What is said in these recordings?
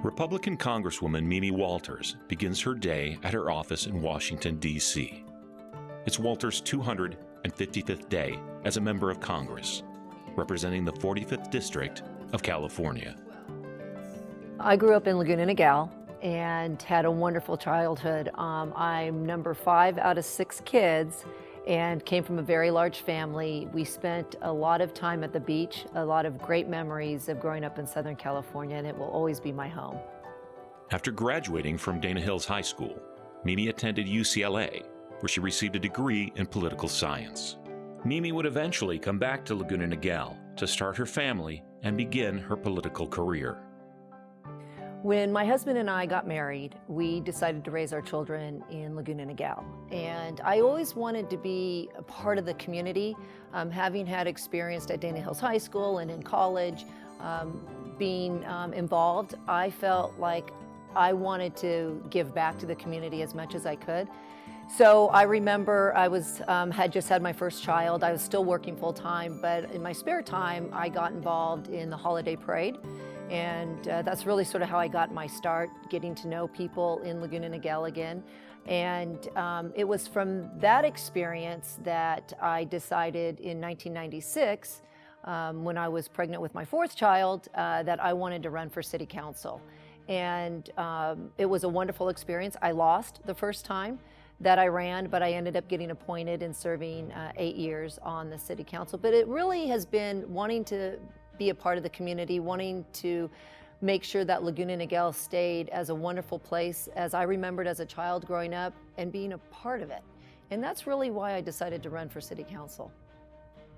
Republican Congresswoman Mimi Walters begins her day at her office in Washington, D.C. It's Walters' 255th day as a member of Congress, representing the 45th District of California. I grew up in Laguna Niguel and had a wonderful childhood. I'm number 5 out of 6 kids and came from a very large family. We spent a lot of time at the beach, a lot of great memories of growing up in Southern California, and it will always be my home. After graduating from Dana Hills High School, Mimi attended UCLA, where she received a degree in political science. Mimi would eventually come back to Laguna Niguel to start her family and begin her political career. When my husband and I got married, we decided to raise our children in Laguna Niguel. And I always wanted to be a part of the community. Having had experience at Dana Hills High School and in college, being involved, I felt like I wanted to give back to the community as much as I could. So I remember I had just had my first child. I was still working full time, but in my spare time, I got involved in the holiday parade. And that's really sort of how I got my start, getting to know people in Laguna Niguel again. And it was from that experience that I decided in 1996, when I was pregnant with my 4th child, that I wanted to run for city council. And it was a wonderful experience. I lost the first time that I ran, but I ended up getting appointed and serving 8 years on the city council. But it really has been wanting to be a part of the community, wanting to make sure that Laguna Niguel stayed as a wonderful place as I remembered as a child growing up, and being a part of it. And that's really why I decided to run for city council.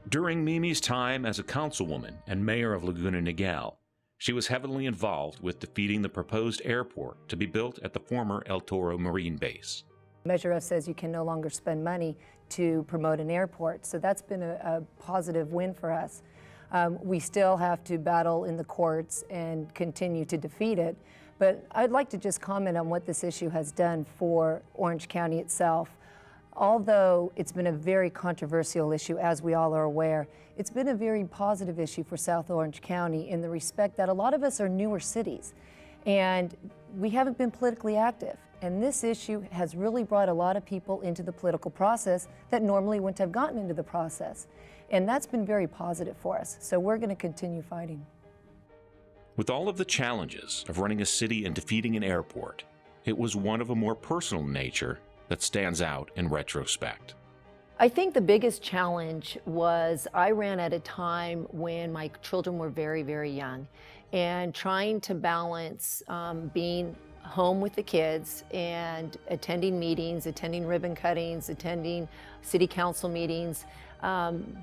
During Mimi's time as a councilwoman and mayor of Laguna Niguel, she was heavily involved with defeating the proposed airport to be built at the former El Toro Marine Base. Measure F says you can no longer spend money to promote an airport, so that's been a positive win for us. We still have to battle in the courts and continue to defeat it, but I'd like to just comment on what this issue has done for Orange County itself. Although it's been a very controversial issue, as we all are aware, it's been a very positive issue for South Orange County in the respect that a lot of us are newer cities and we haven't been politically active. And this issue has really brought a lot of people into the political process that normally wouldn't have gotten into the process. And that's been very positive for us. So we're going to continue fighting. With all of the challenges of running a city and defeating an airport, it was one of a more personal nature that stands out in retrospect. I think the biggest challenge was I ran at a time when my children were very, very young, and trying to balance being home with the kids and attending meetings, attending ribbon cuttings, attending city council meetings,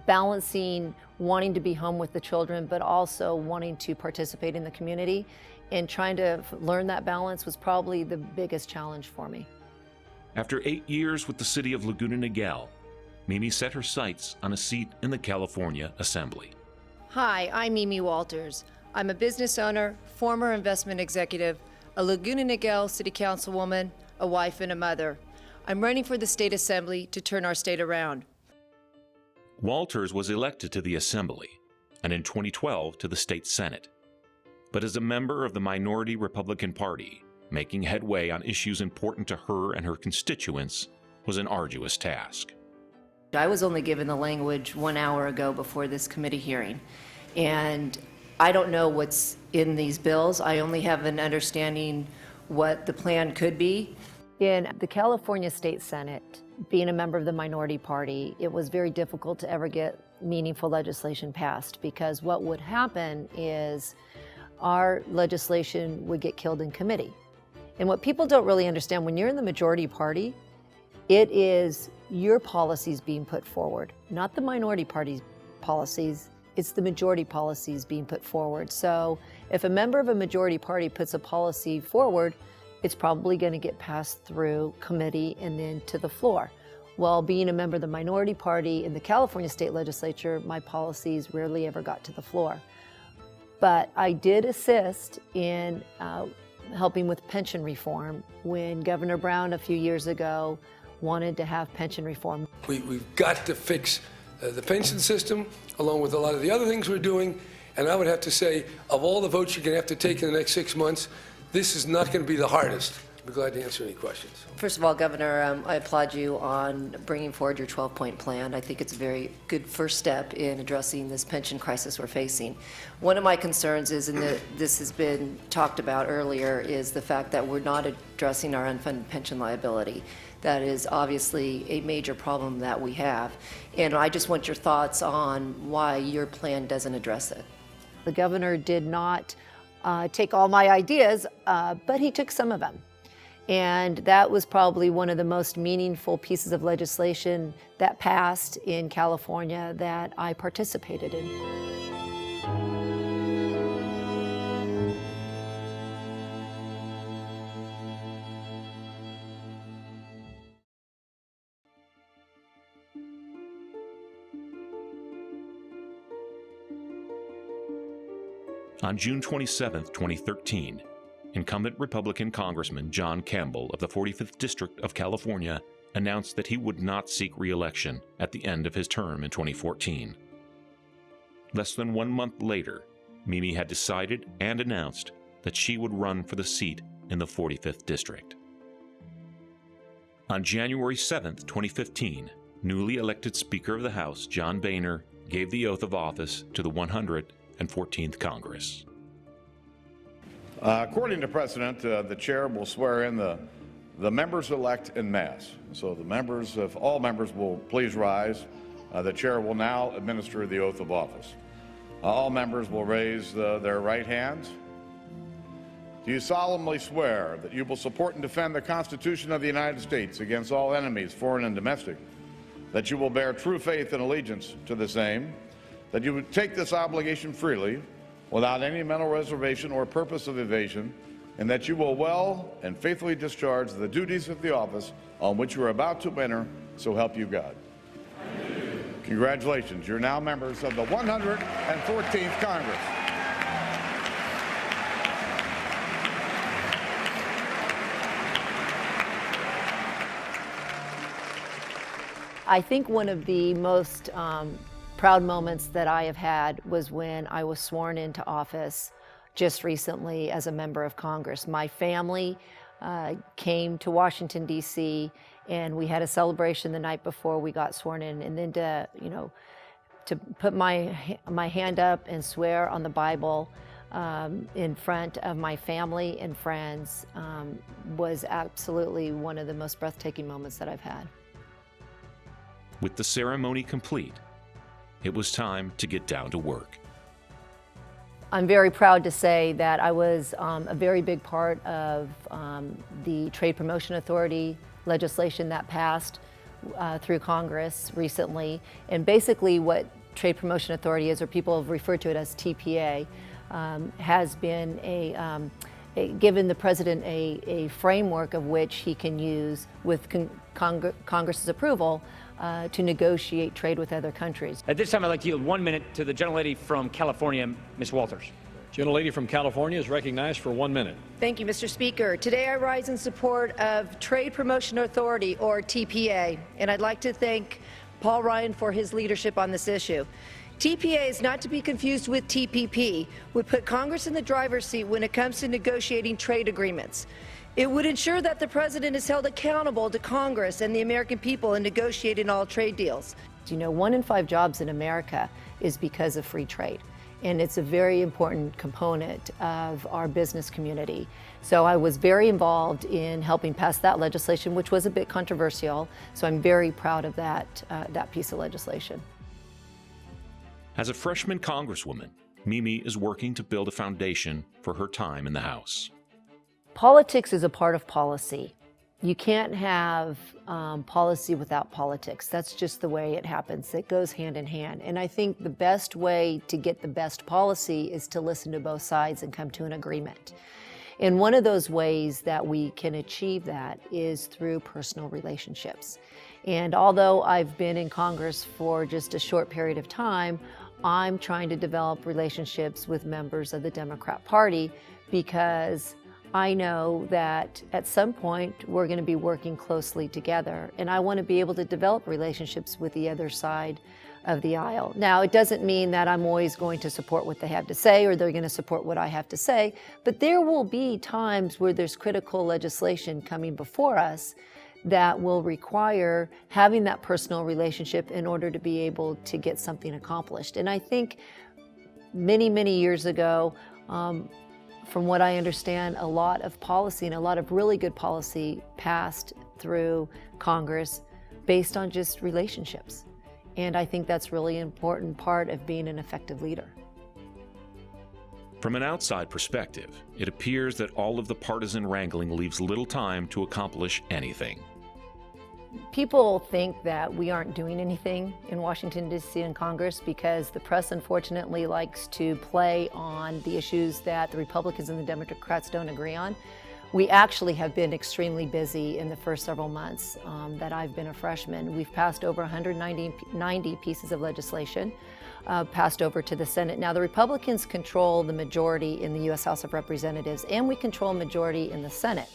balancing wanting to be home with the children, but also wanting to participate in the community. And trying to learn that balance was probably the biggest challenge for me. After 8 years with the city of Laguna Niguel, Mimi set her sights on a seat in the California Assembly. Hi, I'm Mimi Walters. I'm a business owner, former investment executive, a Laguna Niguel City Councilwoman, a wife and a mother. I'm running for the State Assembly to turn our state around. Walters was elected to the Assembly, and in 2012 to the State Senate. But as a member of the minority Republican Party, making headway on issues important to her and her constituents was an arduous task. I was only given the language 1 hour ago before this committee hearing, and I don't know what's in these bills. I only have an understanding what the plan could be. In the California State Senate, being a member of the minority party, it was very difficult to ever get meaningful legislation passed, because what would happen is our legislation would get killed in committee. And what people don't really understand, when you're in the majority party, it is your policies being put forward, not the minority party's policies. It's the majority policies being put forward. So if a member of a majority party puts a policy forward, it's probably going to get passed through committee and then to the floor. Well, being a member of the minority party in the California state legislature, my policies rarely ever got to the floor. But I did assist in helping with pension reform when Governor Brown a few years ago wanted to have pension reform. We've got to fix the pension system, along with a lot of the other things we're doing. And I would have to say, of all the votes you're going to have to take in the next 6 months, This is not going to be the hardest. I'll be glad to answer any questions. First of all, Governor, I applaud you on bringing forward your 12-point plan. I think it's a very good first step in addressing this pension crisis we're facing. One of my concerns is, and this has been talked about earlier, is the fact that we're not addressing our unfunded pension liability. That is obviously a major problem that we have. And I just want your thoughts on why your plan doesn't address it. The governor did not take all my ideas, but he took some of them. And that was probably one of the most meaningful pieces of legislation that passed in California that I participated in. On June 27, 2013, incumbent Republican Congressman John Campbell of the 45th District of California announced that he would not seek re-election at the end of his term in 2014. Less than 1 month later, Mimi had decided and announced that she would run for the seat in the 45th District. On January 7, 2015, newly elected Speaker of the House John Boehner gave the oath of office to the 114th Congress. According to precedent, the chair will swear in the members-elect en masse. So the members, if all members will please rise, the chair will now administer the oath of office. All members will raise their right hands. Do you solemnly swear that you will support and defend the Constitution of the United States against all enemies, foreign and domestic, that you will bear true faith and allegiance to the same, that you would take this obligation freely, without any mental reservation or purpose of evasion, and that you will well and faithfully discharge the duties of the office on which you are about to enter, so help you God. Congratulations. You're now members of the 114th Congress. I think one of the most proud moments that I have had was when I was sworn into office just recently as a member of Congress. My family came to Washington, D.C., and we had a celebration the night before we got sworn in. And then to put my hand up and swear on the Bible in front of my family and friends was absolutely one of the most breathtaking moments that I've had. With the ceremony complete, it was time to get down to work. I'm very proud to say that I was a very big part of the Trade Promotion Authority legislation that passed through Congress recently. And basically what Trade Promotion Authority is, or people have referred to it as TPA, has been given the president a framework of which he can use with Congress's approval to negotiate trade with other countries. At this time, I'd like to yield 1 minute to the gentlelady from California, Ms. Walters. Gentlelady from California is recognized for 1 minute. Thank you, Mr. Speaker. Today I rise in support of Trade Promotion Authority, or TPA, and I'd like to thank Paul Ryan for his leadership on this issue. TPA is not to be confused with TPP, would put Congress in the driver's seat when it comes to negotiating trade agreements. It would ensure that the president is held accountable to Congress and the American people in negotiating all trade deals. You know, 1 in 5 jobs in America is because of free trade. And it's a very important component of our business community. So I was very involved in helping pass that legislation, which was a bit controversial. So I'm very proud of that piece of legislation. As a freshman Congresswoman, Mimi is working to build a foundation for her time in the House. Politics is a part of policy. You can't have policy without politics. That's just the way it happens. It goes hand in hand. And I think the best way to get the best policy is to listen to both sides and come to an agreement. And one of those ways that we can achieve that is through personal relationships. And although I've been in Congress for just a short period of time, I'm trying to develop relationships with members of the Democrat Party because I know that at some point we're going to be working closely together, and I want to be able to develop relationships with the other side of the aisle. Now, it doesn't mean that I'm always going to support what they have to say or they're going to support what I have to say, but there will be times where there's critical legislation coming before us that will require having that personal relationship in order to be able to get something accomplished. And I think many, many years ago, from what I understand, a lot of policy and a lot of really good policy passed through Congress based on just relationships. And I think that's really an important part of being an effective leader. From an outside perspective, it appears that all of the partisan wrangling leaves little time to accomplish anything. People think that we aren't doing anything in Washington, D.C. and Congress because the press unfortunately likes to play on the issues that the Republicans and the Democrats don't agree on. We actually have been extremely busy in the first several months that I've been a freshman. We've passed over 190 pieces of legislation, passed over to the Senate. Now, the Republicans control the majority in the U.S. House of Representatives, and we control majority in the Senate.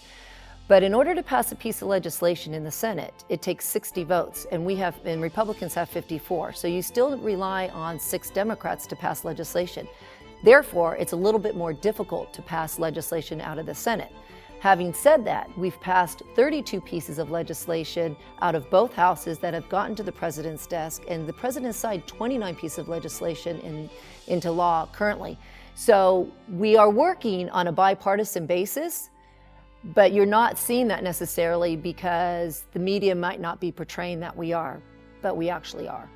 But in order to pass a piece of legislation in the Senate, it takes 60 votes, and Republicans have 54. So you still rely on 6 Democrats to pass legislation. Therefore, it's a little bit more difficult to pass legislation out of the Senate. Having said that, we've passed 32 pieces of legislation out of both houses that have gotten to the president's desk, and the president signed 29 pieces of legislation into law currently. So we are working on a bipartisan basis, but you're not seeing that necessarily because the media might not be portraying that we are, but we actually are.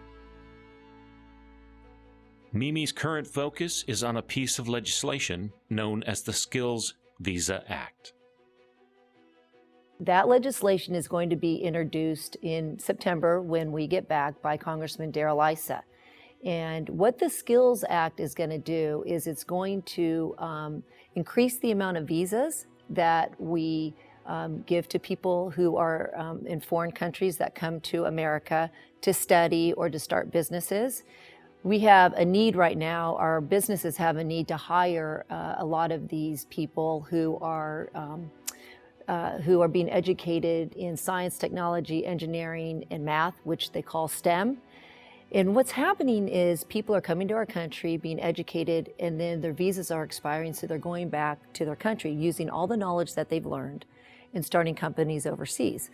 Mimi's current focus is on a piece of legislation known as the Skills Visa Act. That legislation is going to be introduced in September when we get back by Congressman Darrell Issa. And what the Skills Act is going to do is it's going to increase the amount of visas that we give to people who are in foreign countries that come to America to study or to start businesses. We have a need right now, our businesses have a need to hire a lot of these people who are being educated in science, technology, engineering, and math, which they call STEM. And what's happening is people are coming to our country, being educated, and then their visas are expiring, so they're going back to their country using all the knowledge that they've learned and starting companies overseas.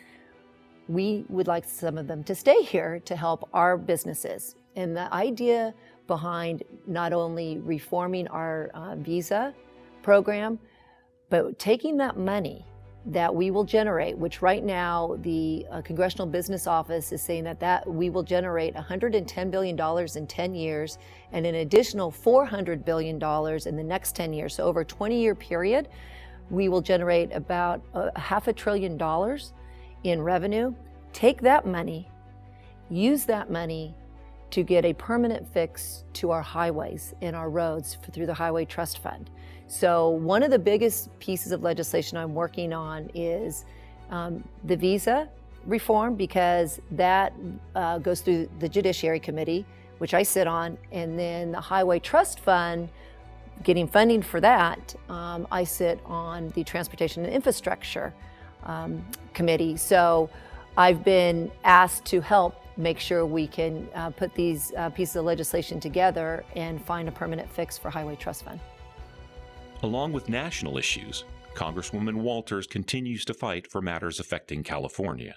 We would like some of them to stay here to help our businesses. And the idea behind not only reforming our visa program, but taking that money that we will generate, which right now the Congressional Business Office is saying that we will generate $110 billion in 10 years and an additional $400 billion in the next 10 years. So over a 20-year period, we will generate about $500 billion in revenue. Take that money, use that money to get a permanent fix to our highways and our roads through the Highway Trust Fund. So one of the biggest pieces of legislation I'm working on is the visa reform, because that goes through the Judiciary Committee, which I sit on, and then the Highway Trust Fund, getting funding for that, I sit on the Transportation and Infrastructure Committee. So I've been asked to help make sure we can put these pieces of legislation together and find a permanent fix for Highway Trust Fund. Along with national issues, Congresswoman Walters continues to fight for matters affecting California.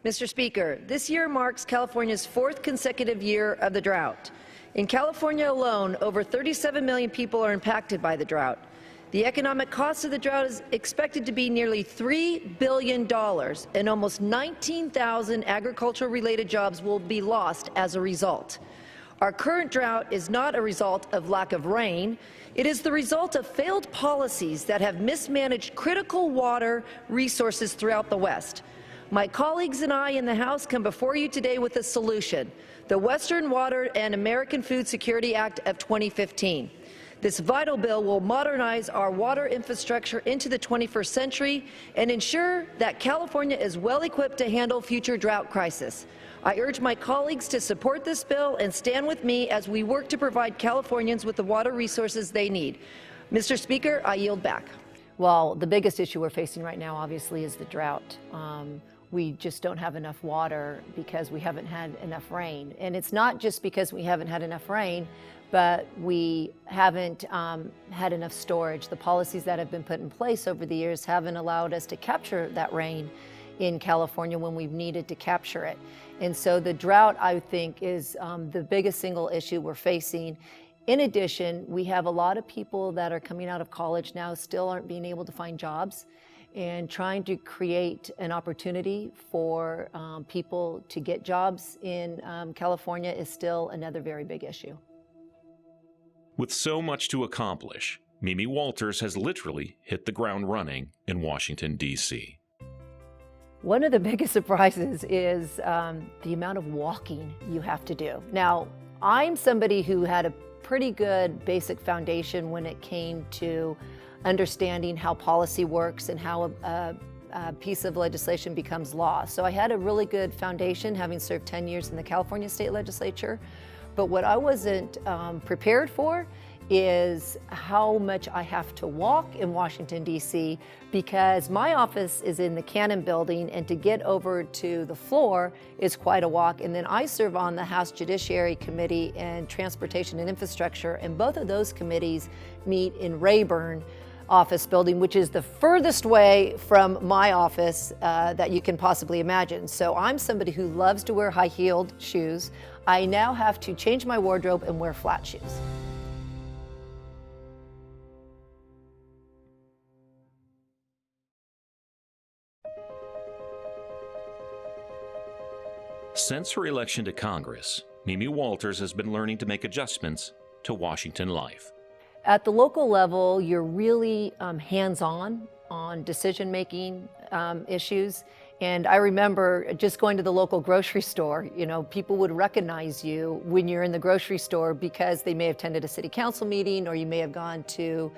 Mr. Speaker, this year marks California's 4th consecutive year of the drought. In California alone, over 37 million people are impacted by the drought. The economic cost of the drought is expected to be nearly $3 billion, and almost 19,000 agricultural-related jobs will be lost as a result. Our current drought is not a result of lack of rain. It is the result of failed policies that have mismanaged critical water resources throughout the West. My colleagues and I in the House come before you today with a solution, the Western Water and American Food Security Act of 2015. This vital bill will modernize our water infrastructure into the 21st century and ensure that California is well equipped to handle future drought crisis. I urge my colleagues to support this bill and stand with me as we work to provide Californians with the water resources they need. Mr. Speaker, I yield back. Well, the biggest issue we're facing right now, obviously, is the drought. we just don't have enough water because we haven't had enough rain. And it's not just because we haven't had enough rain, but we haven't had enough storage. The policies that have been put in place over the years haven't allowed us to capture that rain in California when we've needed to capture it. And so the drought, I think, is the biggest single issue we're facing. In addition, we have a lot of people that are coming out of college now still aren't being able to find jobs, and trying to create an opportunity for people to get jobs in California is still another very big issue. With so much to accomplish, Mimi Walters has literally hit the ground running in Washington, D.C. One of the biggest surprises is the amount of walking you have to do. Now, I'm somebody who had a pretty good basic foundation when it came to understanding how policy works and how a piece of legislation becomes law. So I had a really good foundation, having served 10 years in the California state legislature. But what I wasn't prepared for is how much I have to walk in Washington, D.C., because my office is in the Cannon building, and to get over to the floor is quite a walk. And then I serve on the House Judiciary Committee and Transportation and Infrastructure, and both of those committees meet in Rayburn office building, which is the furthest way from my office that you can possibly imagine. So I'm somebody who loves to wear high-heeled shoes. I now have to change my wardrobe and wear flat shoes. Since her election to Congress, Mimi Walters has been learning to make adjustments to Washington life. At the local level, you're really hands-on on decision-making issues. And I remember just going to the local grocery store, people would recognize you when you're in the grocery store because they may have attended a city council meeting, or you may have gone to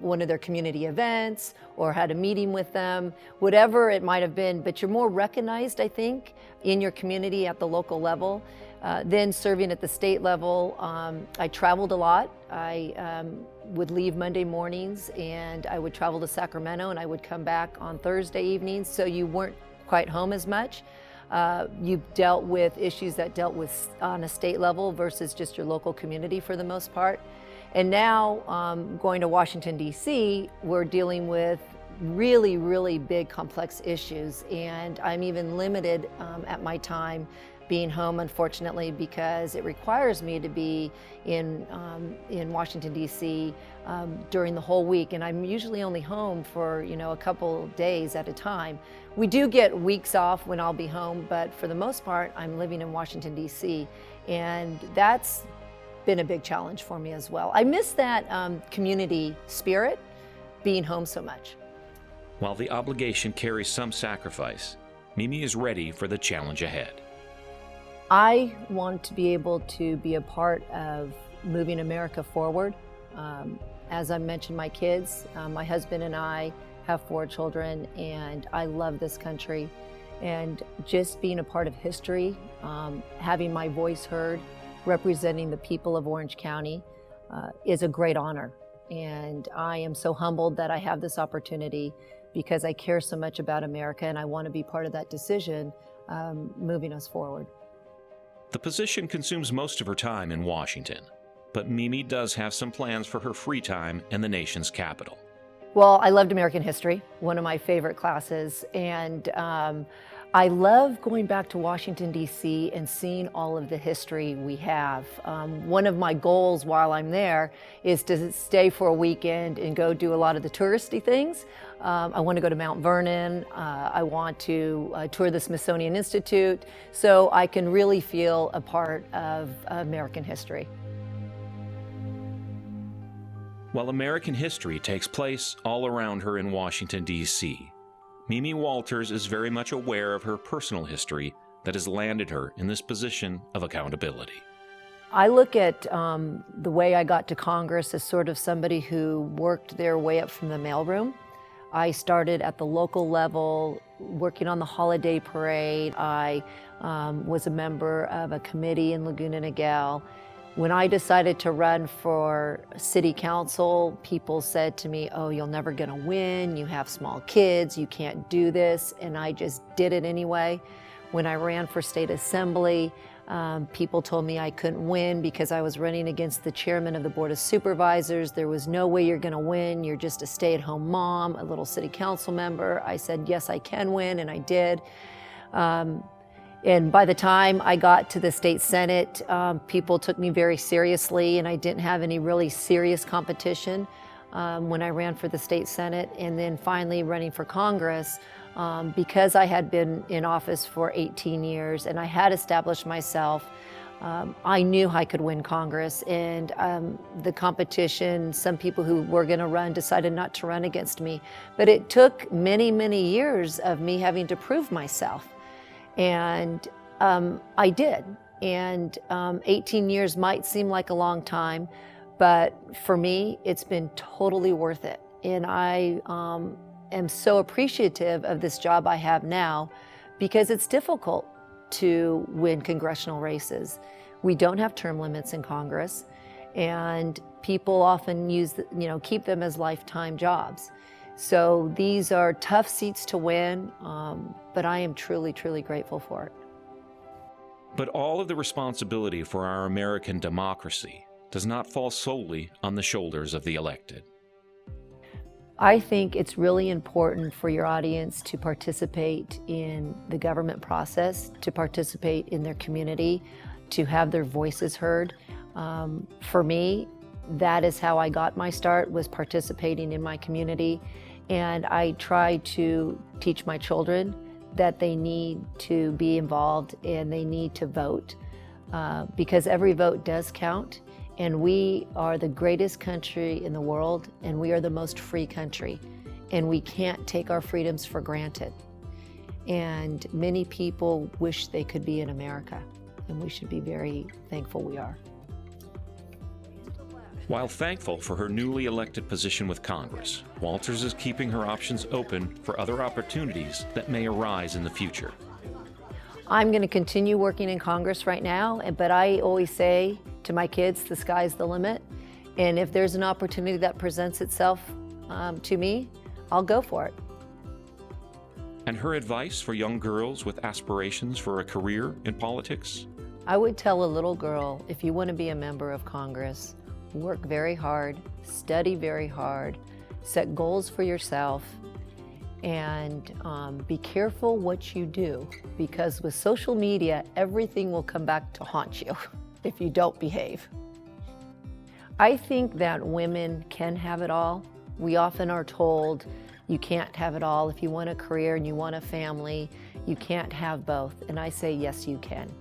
one of their community events or had a meeting with them, whatever it might have been. But you're more recognized, I think, in your community at the local level. Then serving at the state level, I traveled a lot. I would leave Monday mornings and I would travel to Sacramento, and I would come back on Thursday evenings, so you weren't quite home as much. You dealt with issues that dealt with on a state level versus just your local community for the most part. And now going to Washington, D.C., we're dealing with really, really big complex issues, and I'm even limited at my time being home, unfortunately, because it requires me to be in Washington, D.C. During the whole week, and I'm usually only home for a couple days at a time. We do get weeks off when I'll be home, but for the most part, I'm living in Washington, D.C., and that's been a big challenge for me as well. I miss that community spirit, being home so much. While the obligation carries some sacrifice, Mimi is ready for the challenge ahead. I want to be able to be a part of moving America forward. As I mentioned, my kids, my husband and I have 4 children, and I love this country. And just being a part of history, having my voice heard, representing the people of Orange County is a great honor. And I am so humbled that I have this opportunity because I care so much about America, and I want to be part of that decision moving us forward. The position consumes most of her time in Washington, but Mimi does have some plans for her free time in the nation's capital. Well, I loved American history, one of my favorite classes, and I love going back to Washington, D.C. and seeing all of the history we have. One of my goals while I'm there is to stay for a weekend and go do a lot of the touristy things. I want to go to Mount Vernon. I want to tour the Smithsonian Institute, so I can really feel a part of American history. While American history takes place all around her in Washington, D.C., Mimi Walters is very much aware of her personal history that has landed her in this position of accountability. I look at the way I got to Congress as sort of somebody who worked their way up from the mailroom. I started at the local level, working on the holiday parade. I was a member of a committee in Laguna Niguel. When I decided to run for city council, people said to me, oh, you're never gonna win, you have small kids, you can't do this, and I just did it anyway. When I ran for state assembly, people told me I couldn't win because I was running against the chairman of the Board of Supervisors. There was no way you're gonna win, you're just a stay-at-home mom, a little city council member. I said, yes, I can win, and I did. And by the time I got to the state senate, people took me very seriously, and I didn't have any really serious competition when I ran for the state senate. And then finally running for Congress, because I had been in office for 18 years and I had established myself, I knew I could win Congress. And the competition, some people who were going to run decided not to run against me. But it took many, many years of me having to prove myself. And I did. And 18 years might seem like a long time, but for me, it's been totally worth it. And I am so appreciative of this job I have now, because it's difficult to win congressional races. We don't have term limits in Congress, and people often keep them as lifetime jobs. So these are tough seats to win, but I am truly, truly grateful for it. But all of the responsibility for our American democracy does not fall solely on the shoulders of the elected. I think it's really important for your audience to participate in the government process, to participate in their community, to have their voices heard. For me, that is how I got my start, was participating in my community. And I try to teach my children that they need to be involved and they need to vote, because every vote does count. And we are the greatest country in the world, and we are the most free country. And we can't take our freedoms for granted. And many people wish they could be in America, and we should be very thankful we are. While thankful for her newly elected position with Congress, Walters is keeping her options open for other opportunities that may arise in the future. I'm going to continue working in Congress right now, but I always say to my kids, the sky's the limit. And if there's an opportunity that presents itself to me, I'll go for it. And her advice for young girls with aspirations for a career in politics? I would tell a little girl, if you want to be a member of Congress, work very hard, study very hard, set goals for yourself, and be careful what you do, because with social media, everything will come back to haunt you if you don't behave. I think that women can have it all. We often are told you can't have it all. If you want a career and you want a family, you can't have both. And I say, yes, you can.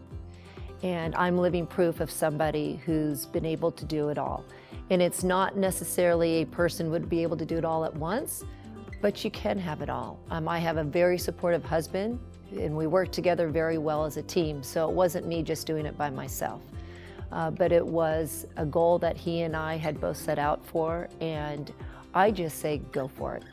And I'm living proof of somebody who's been able to do it all. And it's not necessarily a person would be able to do it all at once, but you can have it all. I have a very supportive husband, and we work together very well as a team. So it wasn't me just doing it by myself. But it was a goal that he and I had both set out for, and I just say, go for it.